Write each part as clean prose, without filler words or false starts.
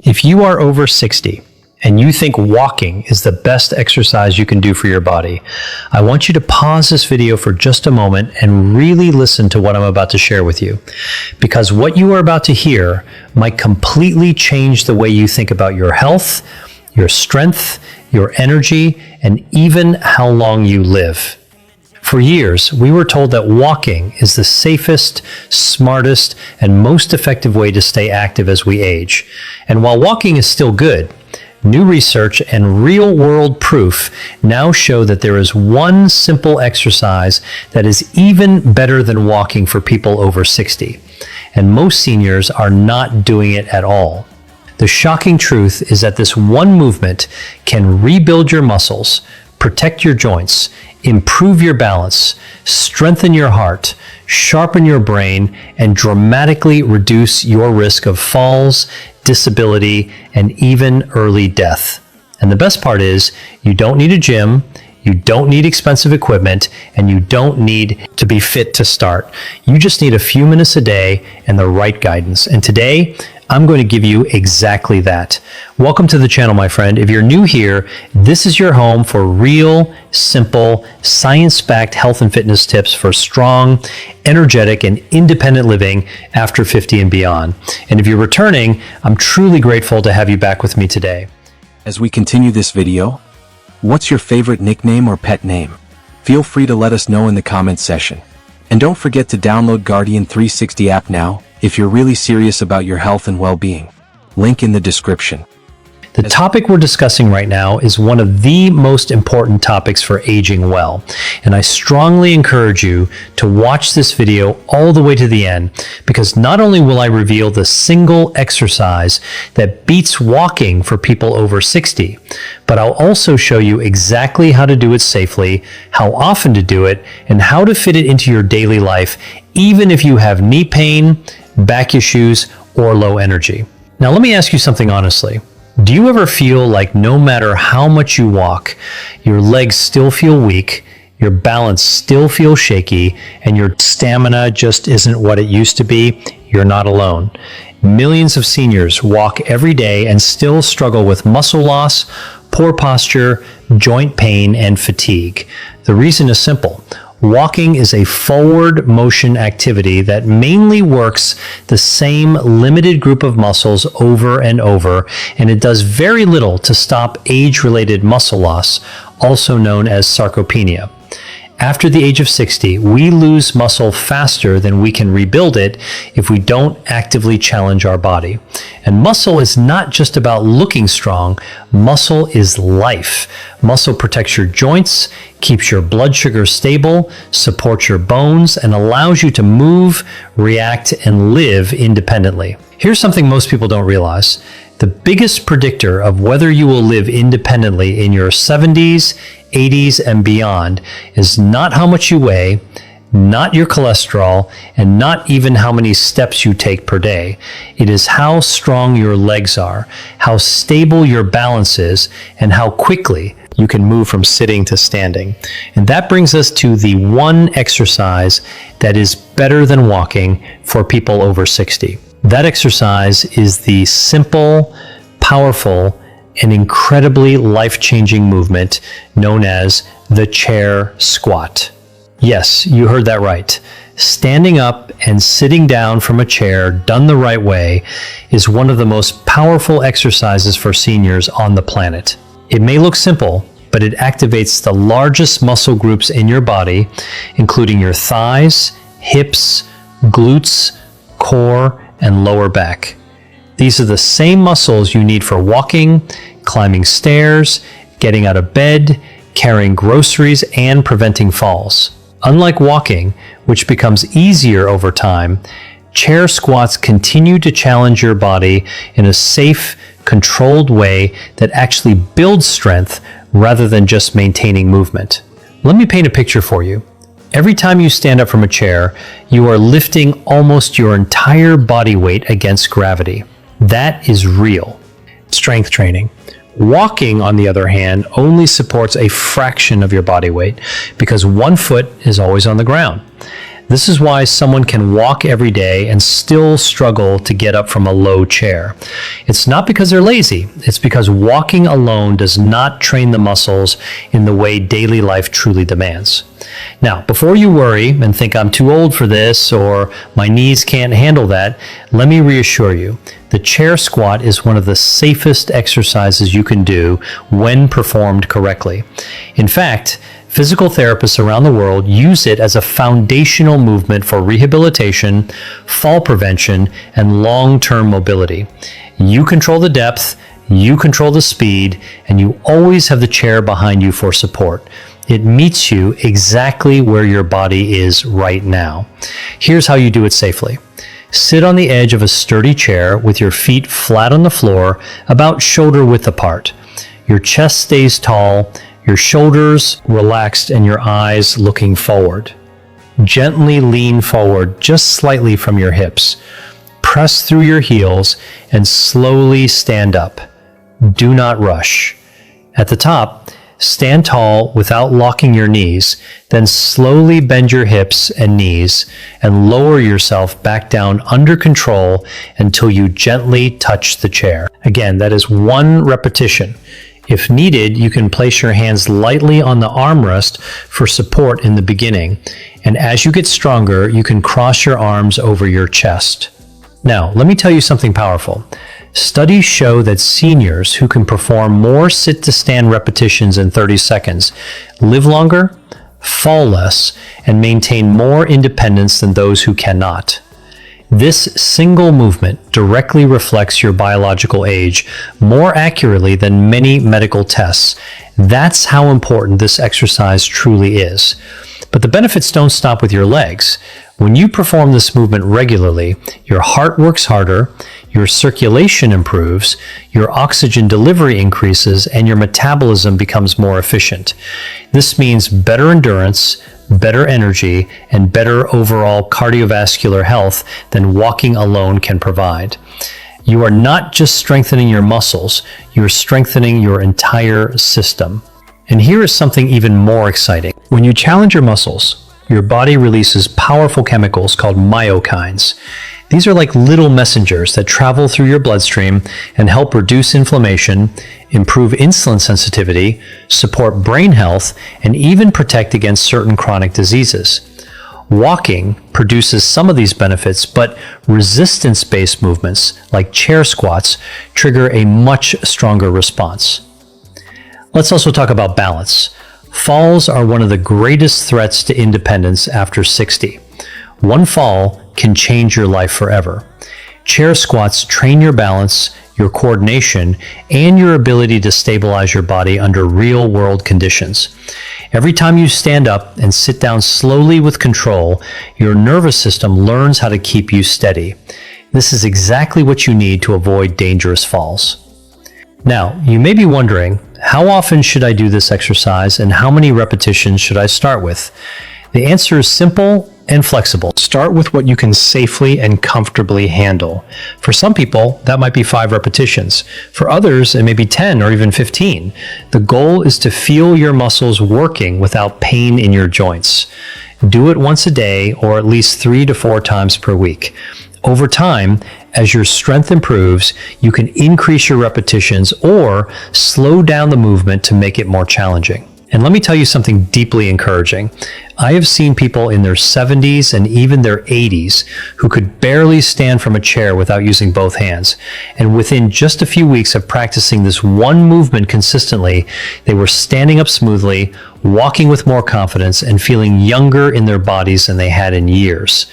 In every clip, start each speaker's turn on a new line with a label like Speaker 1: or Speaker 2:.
Speaker 1: If you are over 60 and you think walking is the best exercise you can do for your body, I want you to pause this video for just a moment and really listen to what I'm about to share with you. Because what you are about to hear might completely change the way you think about your health, your strength, your energy, and even how long you live. For years, we were told that walking is the safest, smartest, and most effective way to stay active as we age. And while walking is still good, new research and real-world proof now show that there is one simple exercise that is even better than walking for people over 60. And most seniors are not doing it at all. The shocking truth is that this one movement can rebuild your muscles, protect your joints, improve your balance, strengthen your heart, sharpen your brain, and dramatically reduce your risk of falls, disability, and even early death. And the best part is, you don't need a gym, you don't need expensive equipment, and you don't need to be fit to start. You just need a few minutes a day and the right guidance. And today, I'm going to give you exactly that. Welcome to the channel, my friend. If you're new here, this is your home for real, simple, science-backed health and fitness tips for strong, energetic, and independent living after 50 and beyond. And if you're returning, I'm truly grateful to have you back with me today.
Speaker 2: As we continue this video, what's your favorite nickname or pet name? Feel free to let us know in the comments section. And don't forget to download Guardian 360 app now if you're really serious about your health and well-being. Link in the description.
Speaker 1: The topic we're discussing right now is one of the most important topics for aging well, and I strongly encourage you to watch this video all the way to the end, because not only will I reveal the single exercise that beats walking for people over 60, but I'll also show you exactly how to do it safely, how often to do it, and how to fit it into your daily life, even if you have knee pain, back issues, or low energy. Now let me ask you something honestly. Do you ever feel like no matter how much you walk, your legs still feel weak, your balance still feels shaky, and your stamina just isn't what it used to be? You're not alone. Millions of seniors walk every day and still struggle with muscle loss, poor posture, joint pain, and fatigue. The reason is simple. Walking is a forward motion activity that mainly works the same limited group of muscles over and over, and it does very little to stop age-related muscle loss, also known as sarcopenia. After the age of 60, we lose muscle faster than we can rebuild it if we don't actively challenge our body. And muscle is not just about looking strong. Muscle is life. Muscle protects your joints, keeps your blood sugar stable, supports your bones, and allows you to move, react, and live independently. Here's something most people don't realize. The biggest predictor of whether you will live independently in your 70s, 80s, and beyond is not how much you weigh, not your cholesterol, and not even how many steps you take per day. It is how strong your legs are, how stable your balance is, and how quickly you can move from sitting to standing. And that brings us to the one exercise that is better than walking for people over 60. That exercise is the simple, powerful, and incredibly life-changing movement known as the chair squat. Yes, you heard that right. Standing up and sitting down from a chair done the right way is one of the most powerful exercises for seniors on the planet. It may look simple, but it activates the largest muscle groups in your body, including your thighs, hips, glutes, core, and lower back. These are the same muscles you need for walking, climbing stairs, getting out of bed, carrying groceries, and preventing falls. Unlike walking, which becomes easier over time, chair squats continue to challenge your body in a safe, controlled way that actually builds strength rather than just maintaining movement. Let me paint a picture for you. Every time you stand up from a chair, you are lifting almost your entire body weight against gravity. That is real strength training. Walking, on the other hand, only supports a fraction of your body weight because one foot is always on the ground. This is why someone can walk every day and still struggle to get up from a low chair. It's not because they're lazy. It's because walking alone does not train the muscles in the way daily life truly demands. Now, before you worry and think I'm too old for this or my knees can't handle that, let me reassure you, the chair squat is one of the safest exercises you can do when performed correctly. In fact, physical therapists around the world use it as a foundational movement for rehabilitation, fall prevention, and long-term mobility. You control the depth, you control the speed, and you always have the chair behind you for support. It meets you exactly where your body is right now. Here's how you do it safely. Sit on the edge of a sturdy chair with your feet flat on the floor, about shoulder width apart. Your chest stays tall, your shoulders relaxed, and your eyes looking forward. Gently lean forward just slightly from your hips. Press through your heels and slowly stand up. Do not rush. At the top, stand tall without locking your knees, then slowly bend your hips and knees and lower yourself back down under control until you gently touch the chair. Again, that is 1 repetition. If needed, you can place your hands lightly on the armrest for support in the beginning, and as you get stronger, you can cross your arms over your chest. Now, let me tell you something powerful. Studies show that seniors who can perform more sit-to-stand repetitions in 30 seconds live longer, fall less, and maintain more independence than those who cannot. This single movement directly reflects your biological age more accurately than many medical tests. That's how important this exercise truly is. But the benefits don't stop with your legs. When you perform this movement regularly, your heart works harder, your circulation improves, your oxygen delivery increases, and your metabolism becomes more efficient. This means better endurance, better energy, and better overall cardiovascular health than walking alone can provide. You are not just strengthening your muscles, you're strengthening your entire system. And here is something even more exciting. When you challenge your muscles, your body releases powerful chemicals called myokines. These are like little messengers that travel through your bloodstream and help reduce inflammation, improve insulin sensitivity, support brain health, and even protect against certain chronic diseases. Walking produces some of these benefits, but resistance-based movements like chair squats trigger a much stronger response. Let's also talk about balance. Falls are one of the greatest threats to independence after 60. One fall can change your life forever. Chair squats train your balance, your coordination, and your ability to stabilize your body under real-world conditions. Every time you stand up and sit down slowly with control, your nervous system learns how to keep you steady. This is exactly what you need to avoid dangerous falls. Now, you may be wondering, how often should I do this exercise and how many repetitions should I start with? The answer is simple and flexible. Start with what you can safely and comfortably handle. For some people, that might be 5 repetitions. For others, it may be 10 or even 15. The goal is to feel your muscles working without pain in your joints. Do it once a day or at least 3 to 4 times per week. Over time, as your strength improves, you can increase your repetitions or slow down the movement to make it more challenging. And let me tell you something deeply encouraging. I have seen people in their 70s and even their 80s who could barely stand from a chair without using both hands. And within just a few weeks of practicing this one movement consistently, they were standing up smoothly, walking with more confidence, and feeling younger in their bodies than they had in years.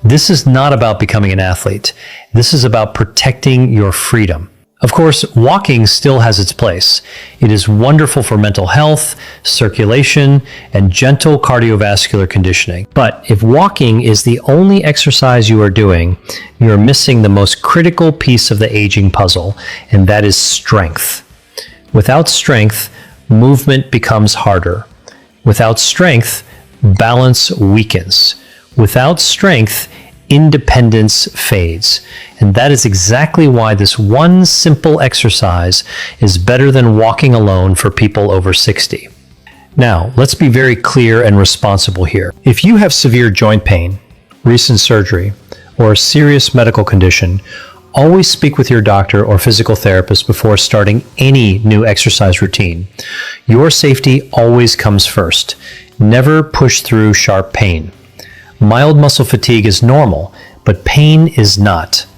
Speaker 1: This is not about becoming an athlete. This is about protecting your freedom. Of course, walking still has its place. It is wonderful for mental health, circulation, and gentle cardiovascular conditioning. But if walking is the only exercise you are doing, you are missing the most critical piece of the aging puzzle, and that is strength. Without strength, movement becomes harder. Without strength, balance weakens. Without strength, independence fades. And that is exactly why this one simple exercise is better than walking alone for people over 60. Now, let's be very clear and responsible here. If you have severe joint pain, recent surgery, or a serious medical condition, always speak with your doctor or physical therapist before starting any new exercise routine. Your safety always comes first. Never push through sharp pain. Mild muscle fatigue is normal, but pain is not.